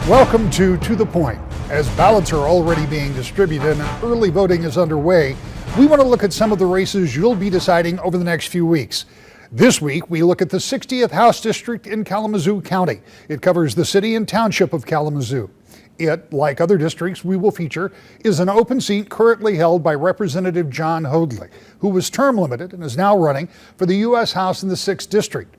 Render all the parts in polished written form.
Welcome to the Point. As ballots are already being distributed and early voting is underway, we want to look at some of the races you'll be deciding over the next few weeks. This week, we look at the 60th House District in Kalamazoo County. It covers the city and township of Kalamazoo. It, like other districts we will feature, is an open seat currently held by Representative John Hoadley, who was term limited and is now running for the U.S. House in the 6th District.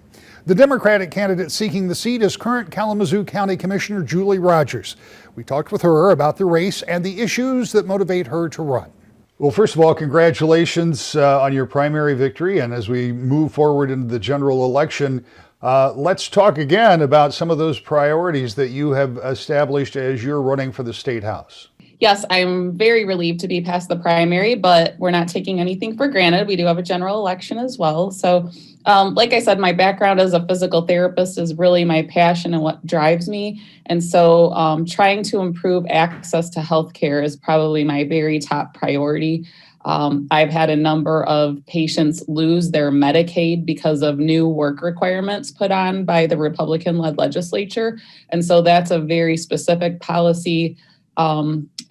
The Democratic candidate seeking the seat is current Kalamazoo County Commissioner Julie Rogers. We talked with her about the race and the issues that motivate her to run. Well, first of all, congratulations on your primary victory. And as we move forward into the general election, let's talk again about some of those priorities that you have established as you're running for the state house. Yes, I'm very relieved to be past the primary, but we're not taking anything for granted. We do have a general election as well. So, like I said, my background as a physical therapist is really my passion and what drives me. And so trying to improve access to healthcare is probably my very top priority. I've had a number of patients lose their Medicaid because of new work requirements put on by the Republican-led legislature. And so that's a very specific policy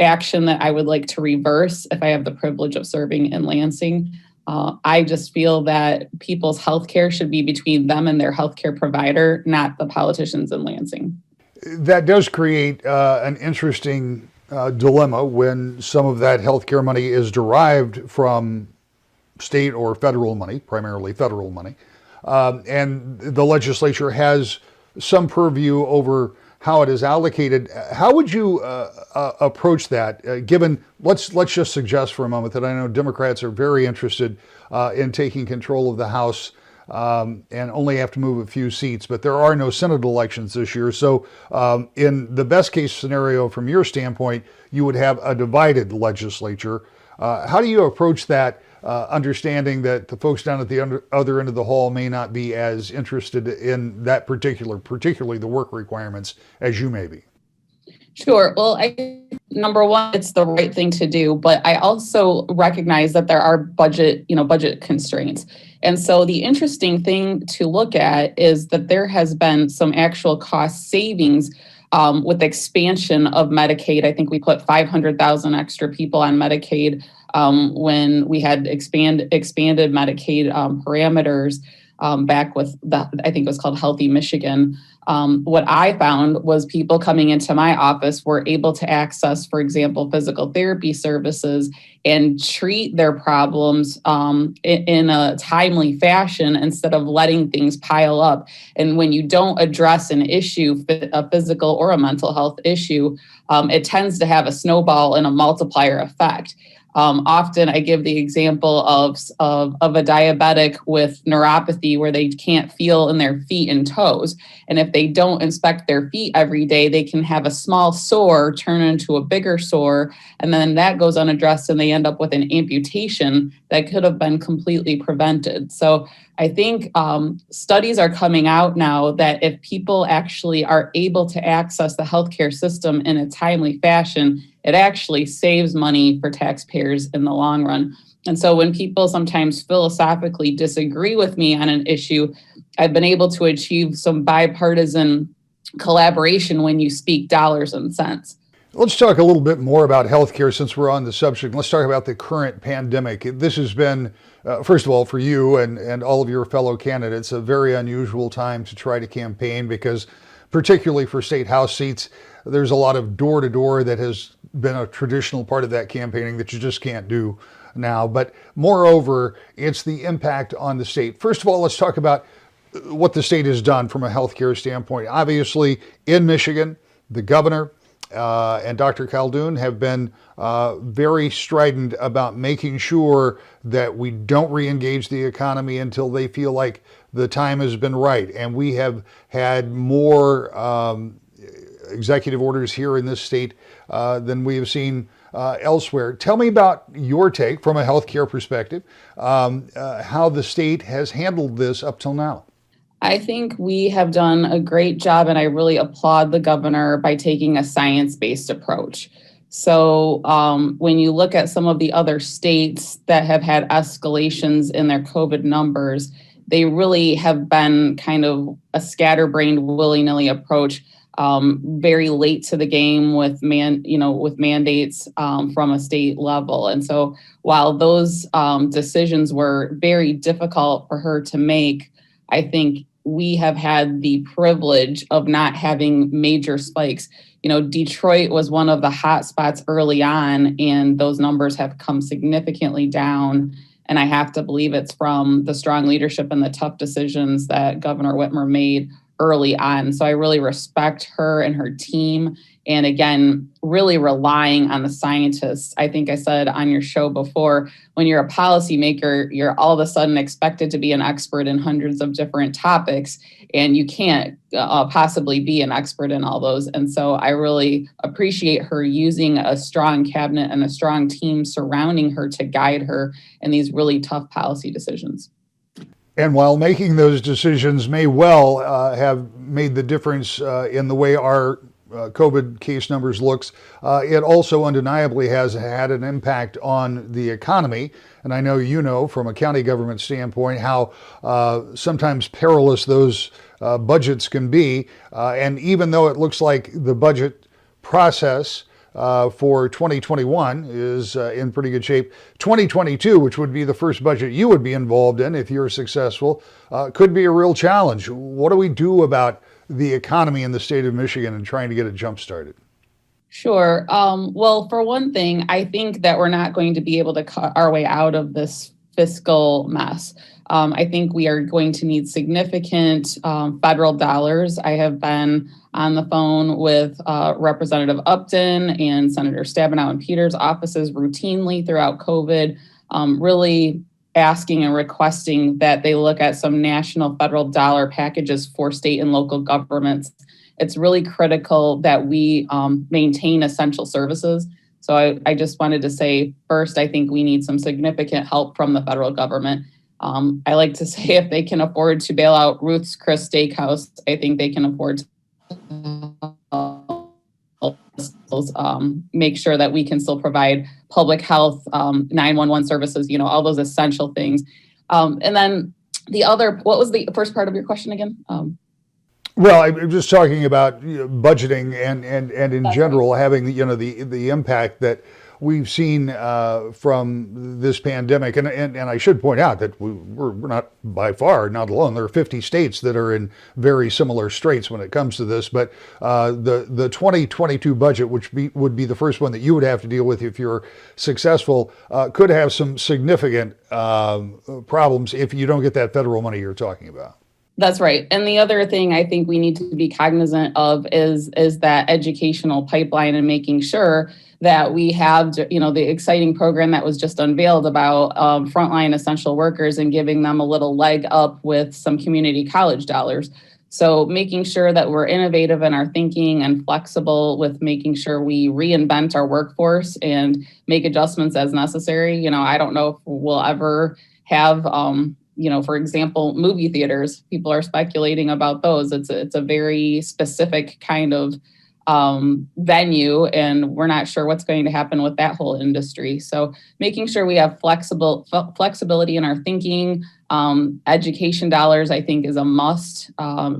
action that I would like to reverse if I have the privilege of serving in Lansing. I just feel that people's health care should be between them and their healthcare provider, not the politicians in Lansing. That does create an interesting dilemma when some of that healthcare money is derived from state or federal money, primarily federal money, and the legislature has some purview over how it is allocated. How would you approach that, given, let's just suggest for a moment that I know Democrats are very interested in taking control of the House and only have to move a few seats, but there are no Senate elections this year. So in the best case scenario from your standpoint, you would have a divided legislature. How do you approach that, understanding that the folks down at the other end of the hall may not be as interested in that particularly the work requirements as you may be? Sure. Well, number one, it's the right thing to do, but I also recognize that there are budget constraints. And so the interesting thing to look at is that there has been some actual cost savings with expansion of Medicaid. I think we put 500,000 extra people on Medicaid when we had expanded Medicaid parameters back with I think it was called Healthy Michigan. What I found was people coming into my office were able to access, for example, physical therapy services and treat their problems in a timely fashion instead of letting things pile up. And when you don't address an issue, a physical or a mental health issue, it tends to have a snowball and a multiplier effect. Often I give the example of a diabetic with neuropathy where they can't feel in their feet and toes. And if they don't inspect their feet every day, they can have a small sore turn into a bigger sore. And then that goes unaddressed and they end up with an amputation that could have been completely prevented. So I think studies are coming out now that if people actually are able to access the healthcare system in a timely fashion, it actually saves money for taxpayers in the long run. And so when people sometimes philosophically disagree with me on an issue, I've been able to achieve some bipartisan collaboration when you speak dollars and cents. Let's talk a little bit more about healthcare since we're on the subject. Let's talk about the current pandemic. This has been, first of all, for you and all of your fellow candidates, a very unusual time to try to campaign because particularly for state house seats, there's a lot of door-to-door that has been a traditional part of that campaigning that you just can't do now. But moreover, it's the impact on the state. First of all, let's talk about what the state has done from a healthcare standpoint. Obviously, in Michigan, the governor and Dr. Khaldun have been very strident about making sure that we don't re-engage the economy until they feel like the time has been right. And we have had more executive orders here in this state than we have seen elsewhere. Tell me about your take from a healthcare perspective, how the state has handled this up till now. I think we have done a great job, and I really applaud the governor by taking a science-based approach. So when you look at some of the other states that have had escalations in their COVID numbers, they really have been kind of a scatterbrained, willy-nilly approach. very late to the game with with mandates from a state level. And so while those decisions were very difficult for her to make, I think we have had the privilege of not having major spikes. Detroit was one of the hot spots early on, and those numbers have come significantly down. And I have to believe it's from the strong leadership and the tough decisions that Governor Whitmer made early on. So I really respect her and her team. And again, really relying on the scientists. I think I said on your show before, when you're a policymaker, you're all of a sudden expected to be an expert in hundreds of different topics, and you can't possibly be an expert in all those. And so I really appreciate her using a strong cabinet and a strong team surrounding her to guide her in these really tough policy decisions. And while making those decisions may well have made the difference in the way our COVID case numbers looks, it also undeniably has had an impact on the economy. And I know from a county government standpoint how sometimes perilous those budgets can be. And even though it looks like the budget process for 2021 is in pretty good shape, 2022, which would be the first budget you would be involved in if you're successful, could be a real challenge. What do we do about the economy in the state of Michigan and trying to get it jump started? Sure. Well, for one thing, I think that we're not going to be able to cut our way out of this fiscal mess. I think we are going to need significant federal dollars. I have been on the phone with Representative Upton and Senator Stabenow and Peters' offices routinely throughout COVID, really asking and requesting that they look at some national federal dollar packages for state and local governments. It's really critical that we maintain essential services. So I just wanted to say, first, I think we need some significant help from the federal government. I like to say if they can afford to bail out Ruth's Chris Steakhouse, I think they can afford to make sure that we can still provide public health, 911 services, all those essential things. And then what was the first part of your question again? Well, I'm just talking about budgeting and in general having the impact that we've seen from this pandemic. And I should point out that we're not by far not alone. There are 50 states that are in very similar straits when it comes to this. But the 2022 budget, which would be the first one that you would have to deal with if you're successful, could have some significant problems if you don't get that federal money you're talking about. That's right. And the other thing I think we need to be cognizant of is that educational pipeline and making sure that we have, the exciting program that was just unveiled about frontline essential workers and giving them a little leg up with some community college dollars. So making sure that we're innovative in our thinking and flexible with making sure we reinvent our workforce and make adjustments as necessary. I don't know if we'll ever have for example, movie theaters. People are speculating about those. It's a very specific kind of venue, and we're not sure what's going to happen with that whole industry. So making sure we have flexibility in our thinking. Education dollars, I think, is a must.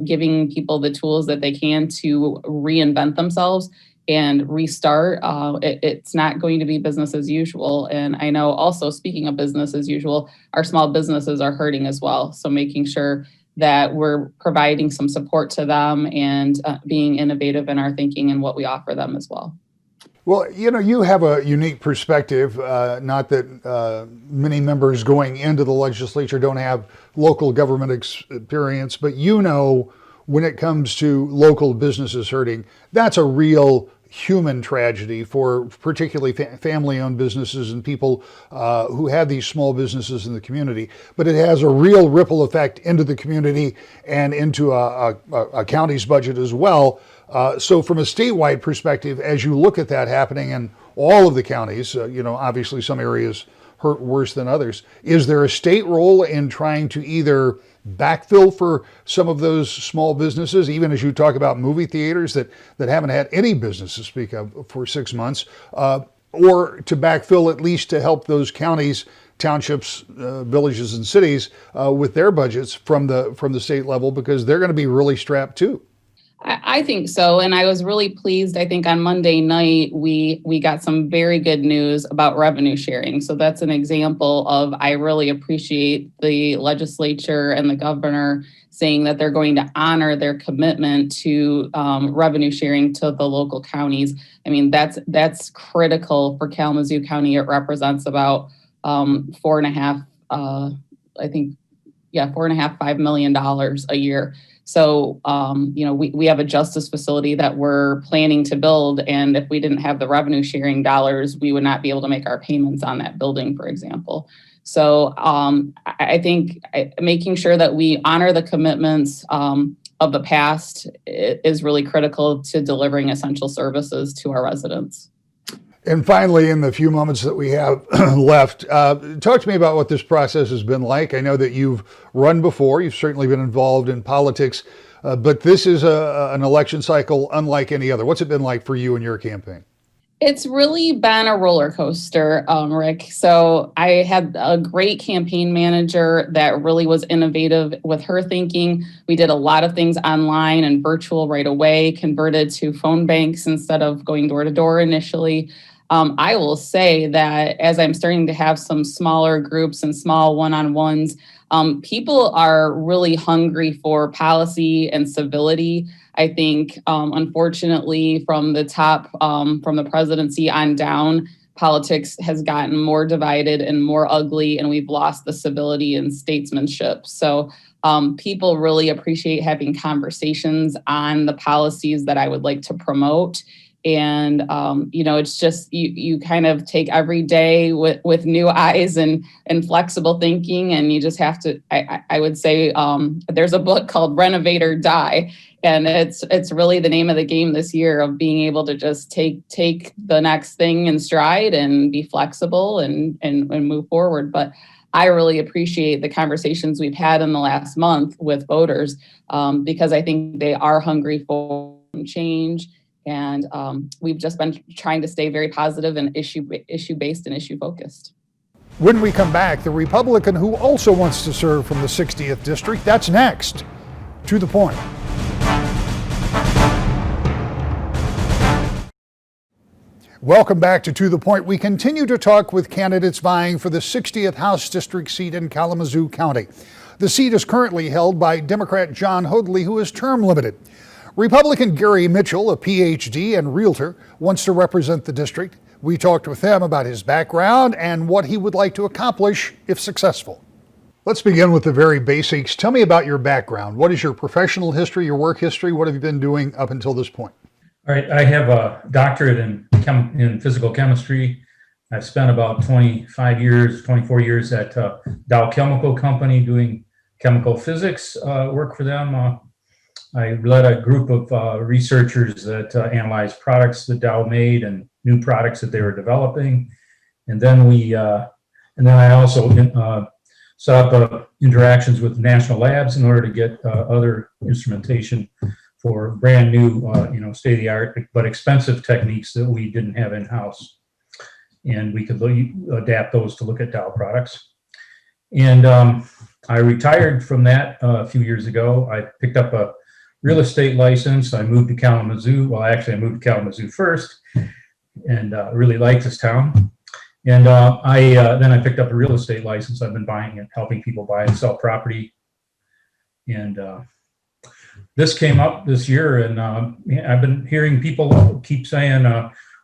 Giving people the tools that they can to reinvent themselves and restart. It's not going to be business as usual. And I know also, speaking of business as usual, our small businesses are hurting as well. So making sure that we're providing some support to them and being innovative in our thinking and what we offer them as well. Well, you have a unique perspective, not that many members going into the legislature don't have local government experience, but when it comes to local businesses hurting, that's a real human tragedy for particularly family-owned businesses and people who have these small businesses in the community. But it has a real ripple effect into the community and into a county's budget as well. So from a statewide perspective, as you look at that happening in all of the counties, obviously some areas hurt worse than others. Is there a state role in trying to either backfill for some of those small businesses, even as you talk about movie theaters that haven't had any business to speak of for 6 months, or to backfill at least to help those counties, townships, villages, and cities with their budgets from the state level, because they're going to be really strapped too? I think so. And I was really pleased. I think on Monday night, we got some very good news about revenue sharing. So that's an example of I really appreciate the legislature and the governor saying that they're going to honor their commitment to revenue sharing to the local counties. I mean, that's critical for Kalamazoo County. It represents about four and a half, I think, yeah, $4.5–5 million a year. So, we have a justice facility that we're planning to build. And if we didn't have the revenue sharing dollars, we would not be able to make our payments on that building, for example. So I think making sure that we honor the commitments of the past is really critical to delivering essential services to our residents. And finally, in the few moments that we have left, talk to me about what this process has been like. I know that you've run before, you've certainly been involved in politics, but this is an election cycle unlike any other. What's it been like for you and your campaign? It's really been a roller coaster, Rick. So I had a great campaign manager that really was innovative with her thinking. We did a lot of things online and virtual right away, converted to phone banks instead of going door to door initially. I will say that as I'm starting to have some smaller groups and small one-on-ones, people are really hungry for policy and civility. I think, unfortunately, from the top, from the presidency on down, politics has gotten more divided and more ugly, and we've lost the civility and statesmanship. So people really appreciate having conversations on the policies that I would like to promote. And, it's just you kind of take every day with new eyes and flexible thinking. And you just have to, I would say there's a book called Renovate or Die. And it's really the name of the game this year of being able to just take the next thing in stride and be flexible and move forward. But I really appreciate the conversations we've had in the last month with voters because I think they are hungry for change. And we've just been trying to stay very positive and issue-based and issue-focused. When we come back, the Republican who also wants to serve from the 60th District, that's next. To the Point. Welcome back to the Point. We continue to talk with candidates vying for the 60th House District seat in Kalamazoo County. The seat is currently held by Democrat John Hoadley, who is term limited. Republican Gary Mitchell, a PhD and realtor, wants to represent the district. We talked with him about his background and what he would like to accomplish if successful. Let's begin with the very basics. Tell me about your background. What is your professional history, your work history? What have you been doing up until this point? All right, I have a doctorate in physical chemistry. I've spent about 24 years at Dow Chemical Company doing chemical physics work for them. I led a group of researchers that analyzed products that Dow made and new products that they were developing. And then I also set up interactions with national labs in order to get other instrumentation for brand new, state-of-the-art but expensive techniques that we didn't have in-house. And we could adapt those to look at Dow products. And I retired from that a few years ago. I picked up a real estate license. I moved to Kalamazoo. Well, actually, I moved to Kalamazoo first and really liked this town. And then I picked up a real estate license. I've been buying and helping people buy and sell property. And this came up this year, and I've been hearing people keep saying,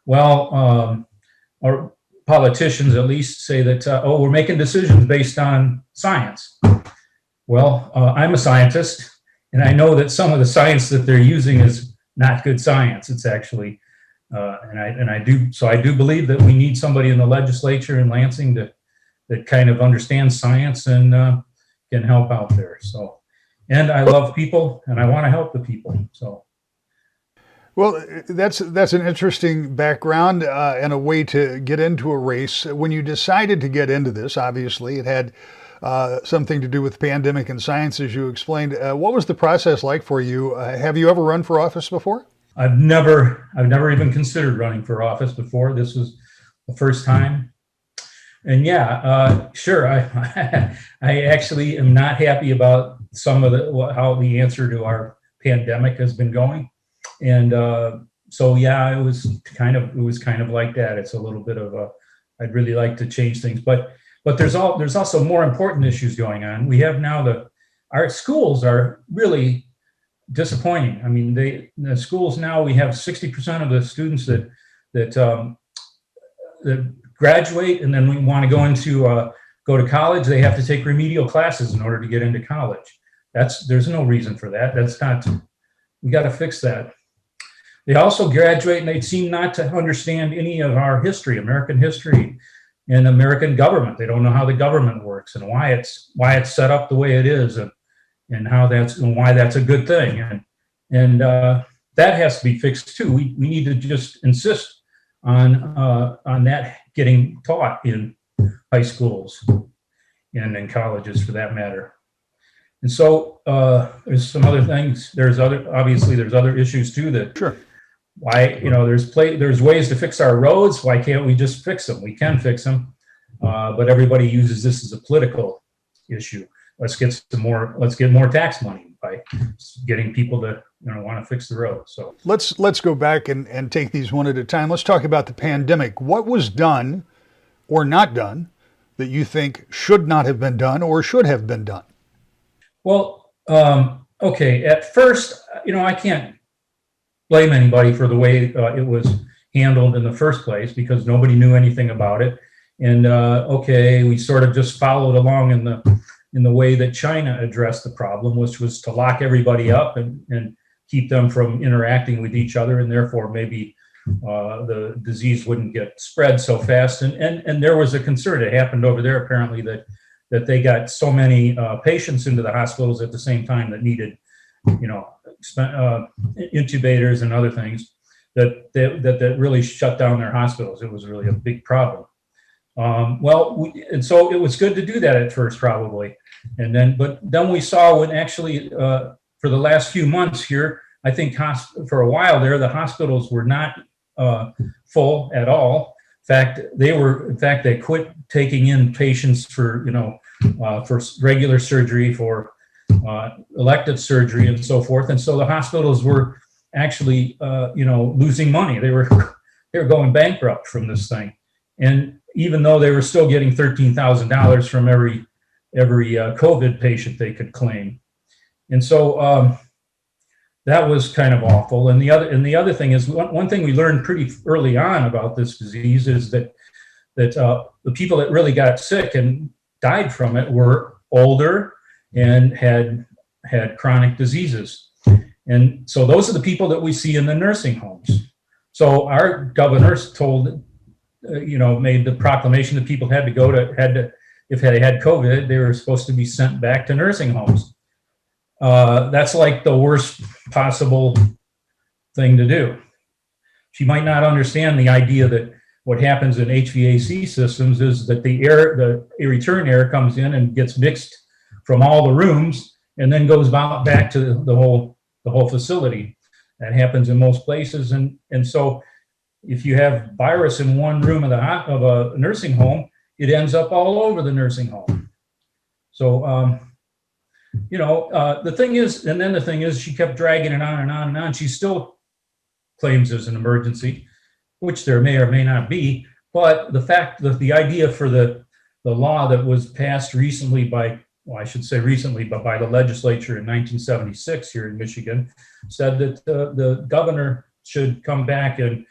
or politicians at least say that, we're making decisions based on science. Well, I'm a scientist. And I know that some of the science that they're using is not good science. It's actually, I do believe that we need somebody in the legislature in Lansing that kind of understands science and can help out there. So, and I love people and I want to help the people. So. Well, that's an interesting background and a way to get into a race. When you decided to get into this, obviously it had something to do with pandemic and science, as you explained. What was the process like for you? Have you ever run for office before? I've never even considered running for office before. This was the first time. And sure, I actually am not happy about some of how the answer to our pandemic has been going. And so, yeah, it was kind of like that. It's a little bit of I'd really like to change things, but there's also more important issues going on. We have now our schools are really disappointing. I mean, the schools now, we have 60% of the students that graduate, and then we want to go to college. They have to take remedial classes in order to get into college. There's no reason for that. We got to fix that. They also graduate and they seem not to understand any of our history, American history and American government. They don't know how the government works and why it's set up the way it is, and why that's a good thing. And that has to be fixed too. We need to just insist on that getting taught in high schools and in colleges for that matter. And so there's some other things. There's other issues too that Sure. Why, there's ways to fix our roads. Why can't we just fix them? We can fix them, but everybody uses this as a political issue. Let's get more tax money by getting people to want to fix the road. So Let's go back and take these one at a time. Let's talk about the pandemic. What was done or not done that you think should not have been done or should have been done? Well, okay. At first, I can't blame anybody for the way it was handled in the first place, because nobody knew anything about it. And we sort of just followed along in the way that China addressed the problem, which was to lock everybody up and keep them from interacting with each other, and therefore maybe the disease wouldn't get spread so fast. And there was a concern that happened over there, apparently, that they got so many patients into the hospitals at the same time that needed, intubators and other things, that really shut down their hospitals. It was really a big problem. And so it was good to do that at first, probably. But then we saw when actually, for the last few months here, I think for a while there, the hospitals were not full at all. In fact, they quit taking in patients for regular surgery, for elective surgery and so forth. And so the hospitals were actually, losing money. They were going bankrupt from this thing. And even though they were still getting $13,000 from every COVID patient they could claim. And so that was kind of awful. And the other thing is, one thing we learned pretty early on about this disease is that the people that really got sick and died from it were older and had chronic diseases. And so those are the people that we see in the nursing homes. So our governors made the proclamation that people had to, if they had COVID, they were supposed to be sent back to nursing homes. That's like the worst possible thing to do. She might not understand the idea that what happens in HVAC systems is that the return air comes in and gets mixed from all the rooms and then goes back to the whole facility. That happens in most places. And so if you have virus in one room of a nursing home, it ends up all over the nursing home. So, the thing is, she kept dragging it on and on and on. She still claims there's an emergency, which there may or may not be. But the fact that the idea for the law that was passed recently but by the legislature in 1976 here in Michigan, said that the governor should come back in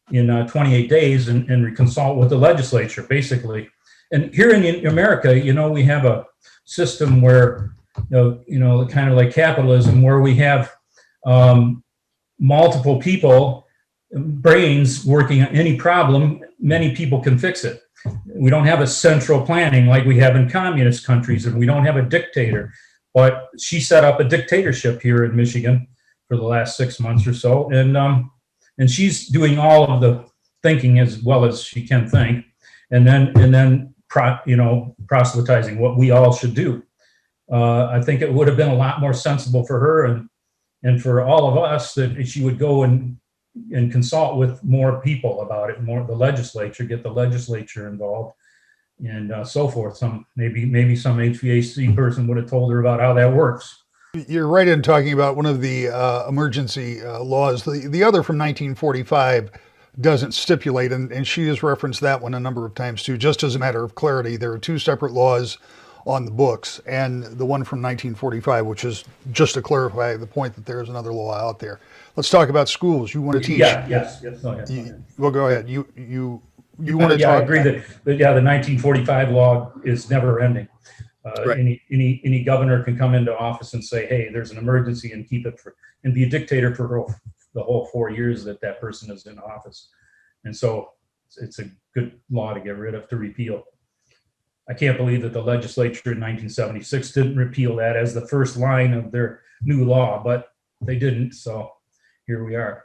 28 days and consult with the legislature, basically. And here in America, we have a system where, kind of like capitalism, where we have multiple brains working on any problem. Many people can fix it. We don't have a central planning like we have in communist countries, and we don't have a dictator. But she set up a dictatorship here in Michigan for the last 6 months or so, and she's doing all of the thinking as well as she can think, and then proselytizing what we all should do. I think it would have been a lot more sensible for her and for all of us that she would go and consult with more people about it, get the legislature involved, and so forth. Maybe some HVAC person would have told her about how that works. You're right in talking about one of the emergency laws. The other from 1945 doesn't stipulate, and she has referenced that one a number of times too. Just as a matter of clarity, there are two separate laws on the books, and the one from 1945, which is just to clarify the point that there is another law out there. Let's talk about schools. You want to teach? Yes. Go ahead. Well, go ahead. You want to Yeah, talk? I agree that the 1945 law is never ending. Right. Any governor can come into office and say, hey, there's an emergency, and and be a dictator for the whole 4 years that person is in office. And so it's a good law to get rid of, to repeal. I can't believe that the legislature in 1976 didn't repeal that as the first line of their new law, but they didn't. So here we are.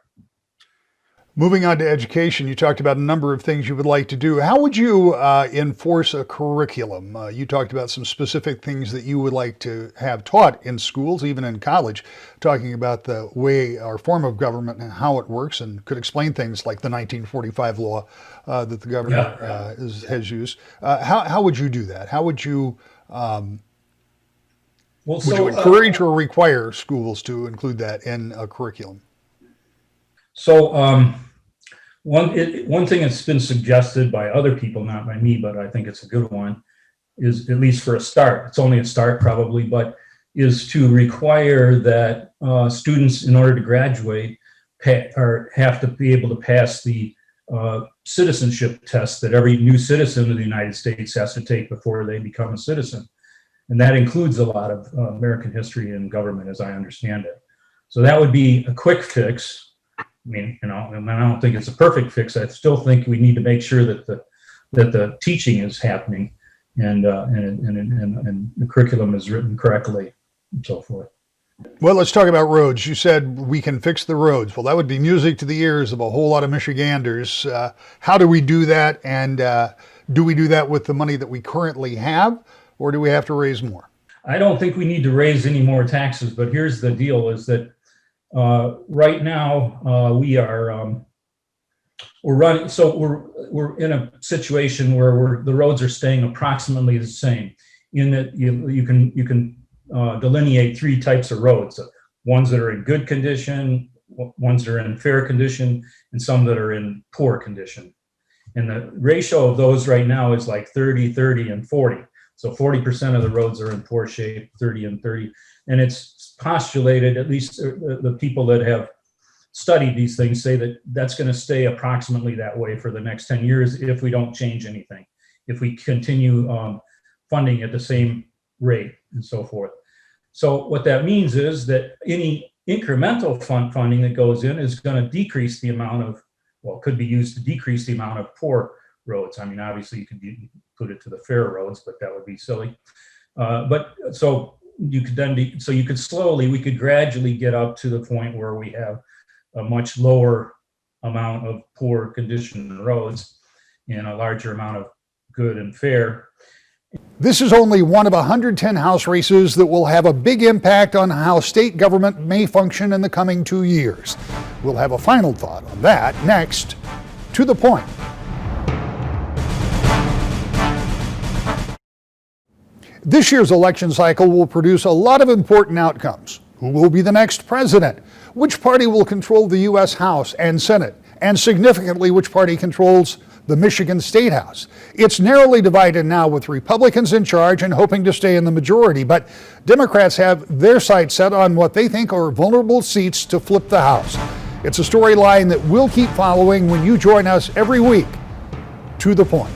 Moving on to education, you talked about a number of things you would like to do. How would you enforce a curriculum? You talked about some specific things that you would like to have taught in schools, even in college, talking about the way our form of government and how it works, and could explain things like the 1945 law that the governor has used. How would you do that? How would you you encourage or require schools to include that in a curriculum? So one thing that's been suggested by other people, not by me, but I think it's a good one, is, at least for a start, it's only a start probably, but is to require that students, in order to graduate, have to be able to pass the citizenship test that every new citizen of the United States has to take before they become a citizen. And that includes a lot of American history and government, as I understand it. So that would be a quick fix. I mean, I don't think it's a perfect fix. I still think we need to make sure that the teaching is happening and the curriculum is written correctly and so forth. Well, let's talk about roads. You said we can fix the roads. Well, that would be music to the ears of a whole lot of Michiganders. How do we do that? And do we do that with the money that we currently have, or do we have to raise more? I don't think we need to raise any more taxes, but here's the deal: is that right now we're running, so we're in a situation where the roads are staying approximately the same, in that you can delineate three types of roads: ones that are in good condition, ones that are in fair condition, and some that are in poor condition. And the ratio of those right now is like 30, 30, and 40. So 40% of the roads are in poor shape, 30 and 30. And it's postulated, at least the people that have studied these things say that that's going to stay approximately that way for the next 10 years if we don't change anything, if we continue funding at the same rate and so forth. So what that means is that any incremental funding that goes in is going to decrease the amount of, could be used to decrease the amount of poor roads. I mean, obviously you could put it to the fair roads, but that would be silly. We could gradually get up to the point where we have a much lower amount of poor condition roads and a larger amount of good and fair. This is only one of 110 House races that will have a big impact on how state government may function in the coming 2 years. We'll have a final thought on that next. To the point. This year's election cycle will produce a lot of important outcomes. Who will be the next president? Which party will control the U.S. House and Senate? And significantly, which party controls the Michigan State House? It's narrowly divided now, with Republicans in charge and hoping to stay in the majority. But Democrats have their sights set on what they think are vulnerable seats to flip the House. It's a storyline that we'll keep following when you join us every week. To the point.